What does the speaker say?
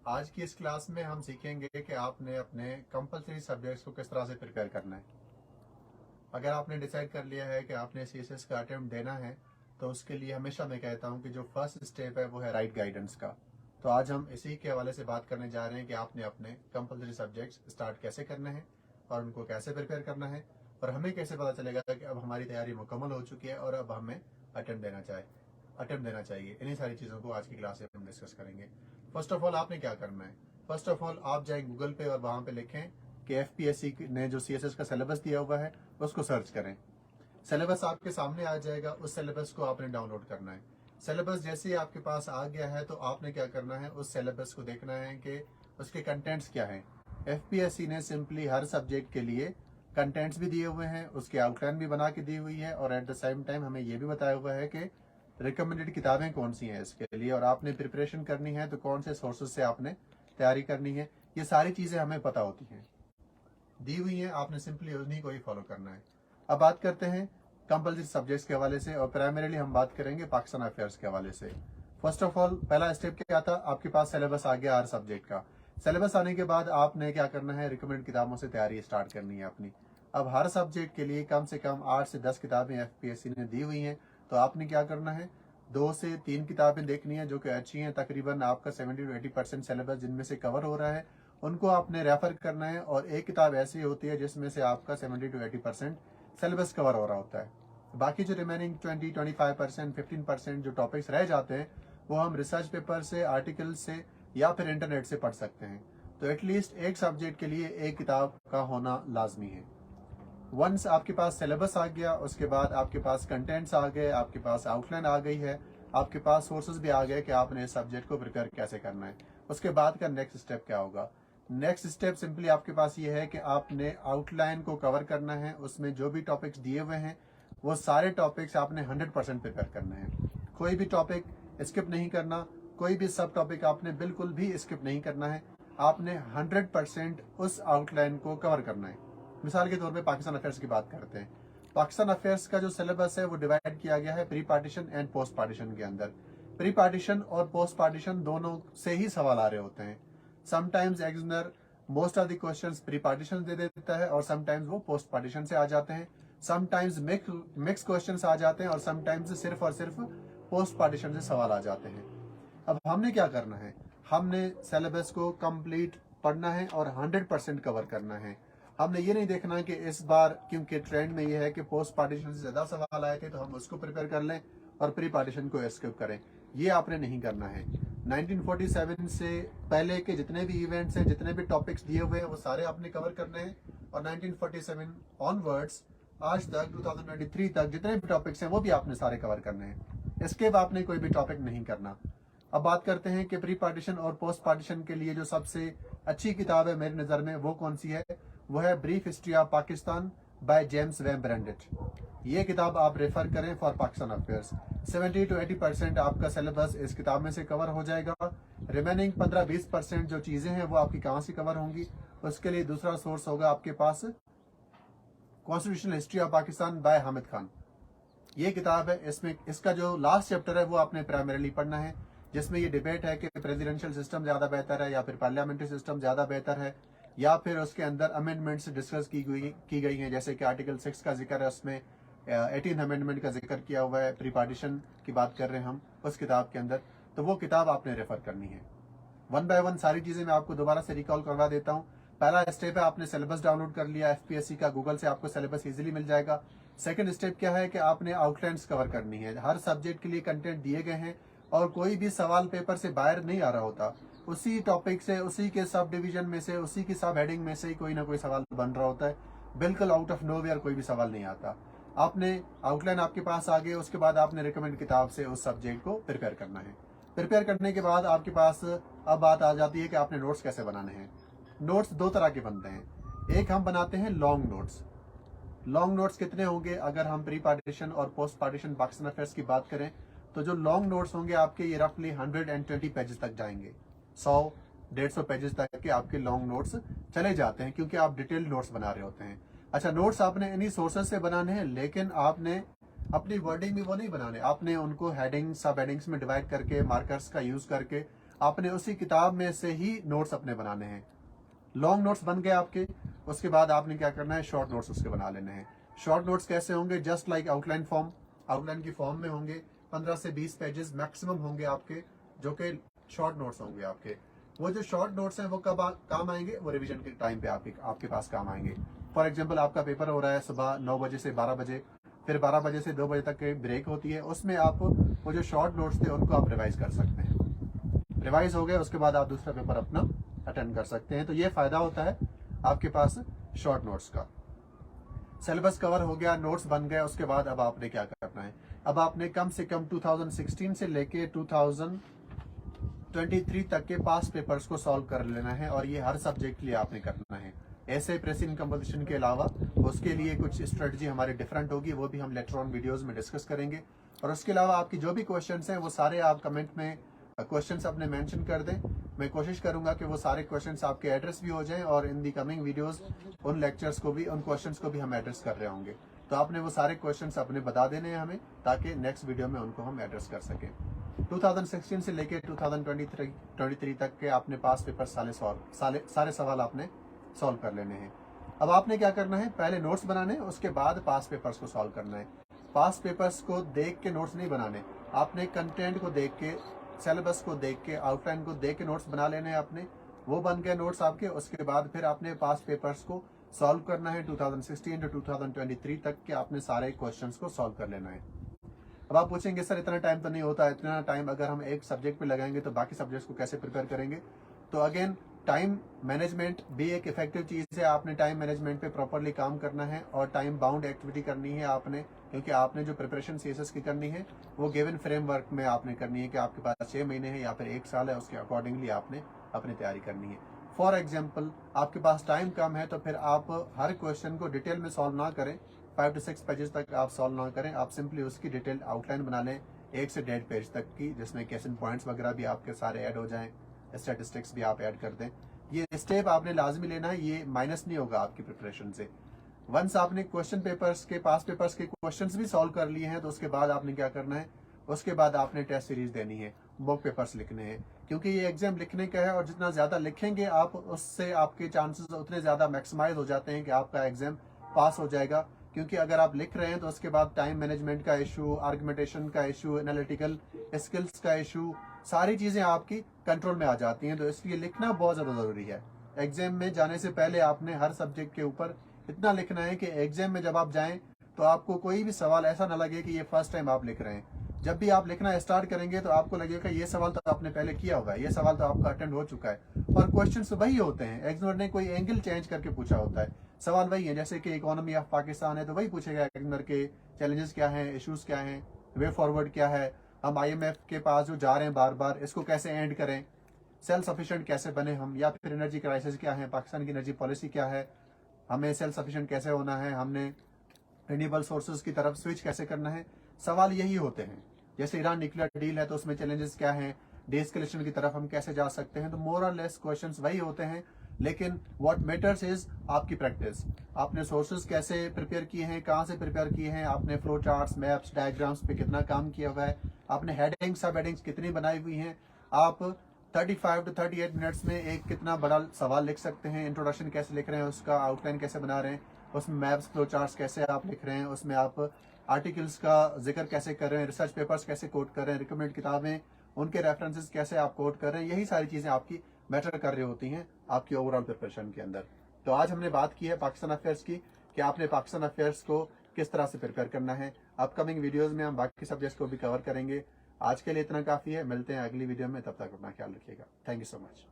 आज की इस क्लास में हम सीखेंगे कि आपने अपने कंपलसरी सब्जेक्ट्स को किस तरह से प्रिपेयर करना है। अगर आपने डिसाइड कर लिया है कि आपने सीएसएस का अटेम्प्ट देना है तो उसके लिए हमेशा मैं कहता हूं कि जो फर्स्ट स्टेप है वो है राइट गाइडेंस का। तो आज हम इसी के हवाले से बात करने जा रहे हैं कि आपने अपने कंपलसरी सब्जेक्ट्स स्टार्ट कैसे करने हैं और उनको कैसे प्रिपेयर करना है और हमें कैसे पता चलेगा कि अब हमारी तैयारी मुकम्मल हो चुकी है और अब हमें अटेम्प्ट देना चाहिए। इन्हीं सारी चीज़ों को आज की क्लास में हम डिस्कस करेंगे। फर्स्ट ऑफ ऑल आपने क्या करना है, फर्स्ट ऑफ ऑल आप जाए गूगल पे और वहां पे लिखें कि एफपीएससी ने जो सीएसएस का सिलेबस दिया हुआ है उसको सर्च करें। सिलेबस आपके सामने आ जाएगा, उस सिलेबस को आपने डाउनलोड करना है। सिलेबस जैसे ही आपके पास आ गया है तो आपने क्या करना है, उस सिलेबस को देखना है कि उसके कंटेंट्स क्या हैं। एफपीएससी ने सिंपली हर सब्जेक्ट के लिए कंटेंट्स भी दिए हुए हैं, उसकी आउटलाइन भी बना के दी हुई है और एट द सेम टाइम हमें यह भी बताया हुआ है कि रिकमेंडेड किताबें कौन सी हैं इसके लिए और आपने प्रिपरेशन करनी है तो कौन से सोर्सेज से आपने तैयारी करनी है। ये सारी चीज़ें हमें पता होती हैं, दी हुई हैं, आपने सिंपली उन्हीं को ही फॉलो करना है। अब बात करते हैं कंपल्सरी सब्जेक्ट्स के हवाले से और प्राइमरीली हम बात करेंगे पाकिस्तान अफेयर्स के हवाले से। फर्स्ट ऑफ ऑल पहला स्टेप क्या था, आपके पास सिलेबस आ गया हर सब्जेक्ट का। सिलेबस आने के बाद आपने क्या करना है, रिकमेंडेड किताबों से तैयारी स्टार्ट करनी है अपनी। अब हर सब्जेक्ट के लिए कम से कम 8 से 10 किताबें एफपीएससी ने दी हुई हैं, तो आपने क्या करना है, 2 से 3 किताबें देखनी है जो कि अच्छी हैं। तकरीबन आपका 70 to 80% सिलेबस जिनमें से कवर हो रहा है उनको आपने रेफर करना है और एक किताब ऐसी होती है जिसमें से आपका 70 to 80% सिलेबस कवर हो रहा होता है। बाकी जो रिमेनिंग 20-25%, 15% जो टॉपिक्स रह जाते हैं वो हम रिसर्च पेपर से, आर्टिकल से या फिर इंटरनेट से पढ़ सकते हैं। तो एटलीस्ट एक सब्जेक्ट के लिए एक किताब का होना लाजमी है। वंस आपके पास सिलेबस आ गया, उसके बाद आपके पास कंटेंट्स आ गए, आपके पास आउटलाइन आ गई है, आपके पास सोर्सेज भी आ गए कि आपने इस सब्जेक्ट को प्रिपेयर कैसे करना है। उसके बाद का नेक्स्ट स्टेप क्या होगा, नेक्स्ट स्टेप सिंपली आपके पास ये है कि आपने आउटलाइन को कवर करना है। उसमें जो भी टॉपिक्स दिए हुए हैं वो सारे टॉपिक्स आपने 100% प्रिपेयर करने हैं। कोई भी टॉपिक स्किप नहीं करना, कोई भी सब टॉपिक आपने बिल्कुल भी स्किप नहीं करना है। आपने 100% उस आउटलाइन को कवर करना है। मिसाल के तौर पे पाकिस्तान अफेयर्स की बात करते हैं। पाकिस्तान अफेयर्स का जो सिलेबस है वो डिवाइड किया गया है pre partition and post partition के अंदर। प्री पार्टीशन और पोस्ट पार्टीशन दोनों से ही सवाल आ रहे होते हैं। Sometimes examiner most of the questions pre partition दे देता है और समटाइम्स वो पोस्ट पार्टीशन से आ जाते हैं। समटाइम्स मिक्स क्वेश्चंस आ जाते हैं और समटाइम्स सिर्फ और सिर्फ पोस्ट पार्टीशन से सवाल आ जाते हैं। अब हमने क्या करना है, हमने सिलेबस को कंप्लीट पढ़ना है और 100% कवर करना है। हमने ये नहीं देखना कि इस बार क्योंकि ट्रेंड में ये है कि पोस्ट पार्टीशन से ज्यादा सवाल आए थे तो हम उसको प्रिपेयर कर लें और प्री पार्टीशन को स्किप करें। ये आपने नहीं करना है। 1947 से पहले के जितने भी इवेंट्स हैं, जितने भी टॉपिक्स दिए हुए हैं वो सारे आपने कवर करने हैं और 1947 ऑनवर्ड्स आज तक 2023 तक जितने भी टॉपिक्स हैं वो भी आपने सारे कवर करने हैं। स्किप आपने कोई भी टॉपिक नहीं करना। अब बात करते हैं कि प्री पार्टीशन और पोस्ट पार्टीशन के लिए जो सबसे अच्छी किताब है मेरी नज़र में वो कौन सी है, वो है brief history of Pakistan by James वेम ब्रेंडेट। ये किताब आप रेफर करें फॉर पाकिस्तान अफेयर्स। 70 to 80% आपका सिलेबस इस किताब में से कवर हो जाएगा। रिमेनिंग 15-20% जो चीज़ें हैं वो आपकी कहाँ से कवर होंगी, उसके लिए दूसरा सोर्स होगा आपके पास constitutional history of Pakistan by Hamid Khan. ये किताब है, इसमें इसका जो लास्ट चैप्टर है वो आपने प्राइमरीली पढ़ना है, जिसमें ये डिबेट है कि प्रेसिडेंशियल सिस्टम ज़्यादा बेहतर है या फिर पार्लियामेंट्री सिस्टम ज़्यादा बेहतर है, या फिर उसके अंदर अमेंडमेंट्स डिस्कस की गई हैं। जैसे कि आर्टिकल 6 का जिक्र है, उसमें 18th अमेंडमेंट का जिक्र किया हुआ है। प्री पार्टीशन की बात कर रहे हैं हम उस किताब के अंदर, तो वो किताब आपने रेफर करनी है। वन बाय वन सारी चीज़ें मैं आपको दोबारा से रिकॉल करवा देता हूँ। पहला स्टेप है आपने सिलेबस डाउनलोड कर लिया एफपीएससी का, गूगल से आपको सिलेबस इजीली मिल जाएगा। सेकंड स्टेप क्या है कि आपने आउटलाइंस कवर करनी है। हर सब्जेक्ट के लिए कंटेंट दिए गए हैं और कोई भी सवाल पेपर से बाहर नहीं आ रहा होता, उसी टॉपिक से, उसी के सब डिवीजन में से, उसी की सब हेडिंग में से ही कोई ना कोई सवाल बन रहा होता है। बिल्कुल आउट ऑफ नोवेयर कोई भी सवाल नहीं आता। आपने आउटलाइन आपके पास आ गए, उसके बाद आपने रिकमेंड किताब से उस सब्जेक्ट को प्रिपेयर करना है। प्रिपेयर करने के बाद आपके पास अब बात आ जाती है कि आपने नोट्स कैसे बनाने हैं। नोट्स दो तरह के बनते हैं, एक हम बनाते हैं लॉन्ग नोट्स। लॉन्ग नोट्स कितने होंगे, अगर हम प्री पार्टीशन और पोस्ट पार्टीशन पाकिस्तान अफेयर्स की बात करें तो जो लॉन्ग नोट्स होंगे आपके ये रफली 120 पेजेस तक जाएंगे। 100-150 पेजेस तक के आपके लॉन्ग नोट्स चले जाते हैं क्योंकि आप डिटेल्ड नोट्स बना रहे होते हैं। अच्छा, नोट्स आपने इन्हीं सोर्सेज से बनाने हैं, लेकिन आपने अपनी वर्डिंग में वो नहीं बनाने, आपने उनको हेडिंग सब हेडिंग्स में डिवाइड करके, मार्कर्स का यूज करके आपने उसी किताब में से ही नोट्स अपने बनाने हैं। लॉन्ग नोट्स बन गए आपके, उसके बाद आपने क्या करना है, शॉर्ट नोट्स उसके बना लेने हैं। शॉर्ट नोट्स कैसे होंगे, just like outline form, outline की फॉर्म में होंगे। 15 से 20 पेजेस मैक्सिमम होंगे आपके, जो कि शॉर्ट नोट्स होंगे आपके। वो जो शॉर्ट नोट्स हैं वो कब काम आएंगे, वो रिवीजन के टाइम पे आपके पास काम आएंगे। फॉर एग्जाम्पल, आपका पेपर हो रहा है सुबह 9 बजे से 12 बजे, फिर 12 बजे से 2 बजे तक की ब्रेक होती है, उसमें आप वो जो शॉर्ट नोट्स थे उनको आप रिवाइज कर सकते हैं। रिवाइज हो गए, उसके बाद आप दूसरा पेपर अपना अटेंड कर सकते हैं। तो ये फायदा होता है आपके पास शॉर्ट नोट्स का। सिलेबस कवर हो गया, नोट्स बन गए, उसके बाद अब आपने क्या करना है, अब आपने कम से कम 2016 से लेके 2023 तक के पास्ट पेपर्स को सॉल्व कर लेना है, और ये हर सब्जेक्ट के लिए आपने करना है। ऐसे प्रेसिंग कंपोजिशन के अलावा उसके लिए कुछ स्ट्रेटजी हमारी डिफरेंट होगी, वो भी हम लेटर ऑन वीडियोस में डिस्कस करेंगे। और उसके अलावा आपकी जो भी क्वेश्चंस हैं वो सारे आप कमेंट में क्वेश्चंस अपने मेंशन कर दें। मैं कोशिश करूंगा कि वो सारे क्वेश्चंस आपके एड्रेस भी हो जाएं, और इन दी कमिंग वीडियोस उन लेक्चर्स को भी, उन क्वेश्चंस को भी हम एड्रेस कर रहे होंगे। तो आपने वो सारे क्वेश्चंस अपने बता देने हैं हमें, ताकि नेक्स्ट वीडियो में उनको हम एड्रेस कर सकें। 2016 से लेके 2023 तक के आपने पास पेपर सारे सवाल आपने सॉल्व कर लेने हैं। अब आपने क्या करना है, पहले नोट्स बनाने, उसके बाद पास पेपर्स को सॉल्व करना है। पास पेपर्स को देख के नोट्स नहीं बनाने, आपने कंटेंट को देख के, सिलेबस को देख के, आउटलाइन को देख के नोट्स बना लेने हैं आपने। वो बन गए नोट्स आपके, उसके बाद फिर आपने पास पेपर्स को सॉल्व करना है। 2016 से 2023 तक के आपने सारे क्वेश्चंस को सॉल्व कर लेना है। अब आप पूछेंगे सर इतना टाइम तो नहीं होता, इतना टाइम अगर हम एक सब्जेक्ट पे लगाएंगे तो बाकी सब्जेक्ट्स को कैसे प्रिपेयर करेंगे। तो अगेन, टाइम मैनेजमेंट भी एक इफेक्टिव चीज़ है। आपने टाइम मैनेजमेंट पे प्रॉपरली काम करना है, और टाइम बाउंड एक्टिविटी करनी है आपने, क्योंकि आपने जो प्रिपरेशन सीएसएस की करनी है वो गिवन फ्रेमवर्क में आपने करनी है, कि आपके पास 6 महीने है या फिर 1 साल है, उसके अकॉर्डिंगली आपने अपनी तैयारी करनी है। फॉर एग्जाम्पल, आपके पास टाइम कम है तो फिर आप हर क्वेश्चन को डिटेल में सॉल्व ना करें, 5 से 6 पेजेस तक आप सॉल्व ना करें, आप सिंपली उसकी डिटेल आउटलाइन बना लें 1 से 1.5 पेज तक की, जिसमें क्वेश्चन पॉइंट्स वगैरह भी आपके सारे ऐड हो जाएं, स्टैटिस्टिक्स भी आप ऐड कर दें। ये स्टेप आपने लाजमी लेना है, ये माइनस नहीं होगा आपकी प्रिपरेशन से। वंस आपने क्वेश्चन पेपर्स के, पास पेपर्स के क्वेश्चंस भी सॉल्व कर लिए हैं, तो उसके बाद आपने क्या करना है, उसके बाद आपने टेस्ट सीरीज देनी है, मॉक पेपर्स लिखने हैं, क्योंकि ये एग्जाम लिखने का है, और जितना ज्यादा लिखेंगे आप, उससे आपके चांसेस उतने ज्यादा मैक्सिमाइज हो जाते हैं कि आपका एग्जाम पास हो जाएगा। क्योंकि अगर आप लिख रहे हैं तो उसके बाद टाइम मैनेजमेंट का इशू, आर्गुमेंटेशन का इशू, एनालिटिकल स्किल्स का इशू, सारी चीजें आपकी कंट्रोल में आ जाती हैं। तो इसलिए लिखना बहुत ज्यादा जरूरी है। एग्जाम में जाने से पहले आपने हर सब्जेक्ट के ऊपर इतना लिखना है कि एग्जाम में जब आप जाएं तो आपको कोई भी सवाल ऐसा ना लगे कि ये फर्स्ट टाइम आप लिख रहे हैं। जब भी आप लिखना स्टार्ट करेंगे तो आपको लगेगा ये सवाल तो आपने पहले किया होगा, ये सवाल तो आपका अटेंड हो चुका है, और क्वेश्चंस वही होते हैं। एग्जामिनर ने कोई एंगल चेंज करके पूछा होता है, सवाल वही है। जैसे कि इकोनॉमी ऑफ पाकिस्तान है तो वही पूछेगा एग्जामिनर के चैलेंजेस क्या हैं, इश्यूज क्या हैं, वे फॉरवर्ड क्या है, हम IMF के पास जो जा रहे हैं बार बार, इसको कैसे एंड करें, सेल्फ सफिशिएंट कैसे बने हम, या फिर एनर्जी क्राइसिस क्या है, पाकिस्तान की एनर्जी पॉलिसी क्या है, हमें सेल्फ सफिशिएंट कैसे होना है, हमने रिन्यूएबल सोर्सेज की तरफ स्विच कैसे करना है। सवाल यही होते हैं। जैसे ईरान न्यूक्लियर डील है तो उसमें चैलेंजेस क्या हैं, डीएस्केलेशन की तरफ हम कैसे जा सकते हैं। तो मोर और लेस क्वेश्चंस वही होते हैं, लेकिन व्हाट मैटर्स इज आपकी प्रैक्टिस। आपने सोर्सेज कैसे प्रिपेयर किए हैं, कहाँ से प्रिपेयर किए हैं, आपने फ्लो चार्ट्स, मैप्स, डायग्राम्स पे कितना काम किया हुआ है, आपने हेडिंग्स, सब हेडिंग्स कितनी बनाई हुई हैं, आप 35 to 38 मिनट्स में एक कितना बड़ा सवाल लिख सकते हैं, इंट्रोडक्शन कैसे लिख रहे हैं, उसका आउटलाइन कैसे बना रहे हैं, उसमें मैप्स, फ्लो चार्ट्स कैसे आप लिख रहे हैं, उसमें आप आर्टिकल्स का जिक्र कैसे कर रहे हैं, रिसर्च पेपर्स कैसे कोट कर रहे हैं, रिकमेंडेड किताबें, उनके रेफरेंसेस कैसे आप कोट कर रहे हैं। यही सारी चीज़ें आपकी मैटर कर रही होती हैं आपकी ओवरऑल प्रिपरेशन के अंदर। तो आज हमने बात की है पाकिस्तान अफेयर्स की, कि आपने पाकिस्तान अफेयर्स को किस तरह से प्रिपेयर करना है। अपकमिंग वीडियोज में हम बाकी सब्जेक्ट्स को भी कवर करेंगे। आज के लिए इतना काफ़ी है, मिलते हैं अगली वीडियो में, तब तक अपना ख्याल रखिएगा। Thank you so much.